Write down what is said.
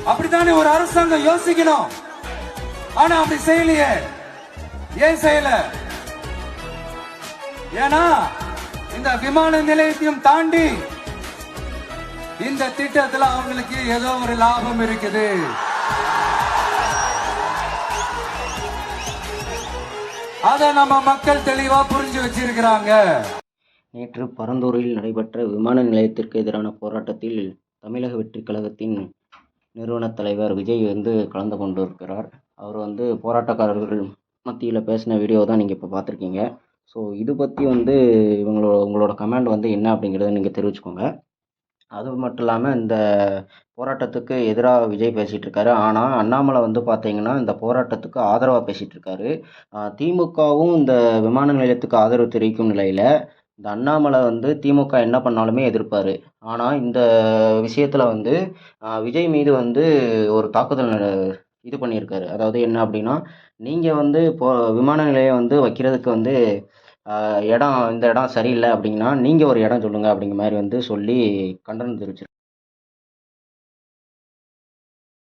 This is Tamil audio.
அப்படித்தானே ஒரு அரசாங்கம் யோசிக்கணும். ஆனா அப்படி செய்யலையே. ஏன் செய்யல? ஏன்னா இந்த விமான நிலையத்தையும் தாண்டி இந்த திட்டத்துல அவங்களுக்கு ஏதோ ஒரு லாபம் இருக்குது. அத நம்ம மக்கள் தெளிவா புரிஞ்சு வச்சிருக்கிறாங்க. நேற்று பரந்தூரில் நடைபெற்ற விமான நிலையத்திற்கு எதிரான போராட்டத்தில் தமிழக வெற்றி கழகத்தின் நிறுவன தலைவர் விஜய் கலந்து கொண்டிருக்கிறார். அவர் போராட்டக்காரர்கள் மத்தியில் பேசின வீடியோ தான் நீங்கள் இப்போ பார்த்துருக்கீங்க. ஸோ இது பற்றி உங்களோட கமெண்ட் என்ன அப்படிங்கிறத நீங்கள் தெரிவிச்சுக்கோங்க. அது மட்டும் இல்லாமல் இந்த போராட்டத்துக்கு எதிராக விஜய் பேசிகிட்டு இருக்காரு. ஆனால் அண்ணாமலை பார்த்தீங்கன்னா இந்த போராட்டத்துக்கு ஆதரவாக பேசிகிட்டு இருக்காரு. திமுகவும் இந்த விமான நிலையத்துக்கு ஆதரவு தெரிவிக்கும் நிலையில் இந்த அண்ணாமலை திமுக என்ன பண்ணாலுமே எதிர்ப்பார். ஆனால் இந்த விஷயத்தில் விஜய் மீது ஒரு தாக்குதல் இது பண்ணியிருக்காரு. அதாவது என்ன அப்படின்னா, நீங்கள் இப்போ விமான நிலையம் வைக்கிறதுக்கு இடம் இந்த இடம் சரியில்லை அப்படிங்கன்னா நீங்கள் ஒரு இடம் சொல்லுங்கள் அப்படிங்கிற மாதிரி சொல்லி கண்டனம் தெரிவிச்சிருக்காரு.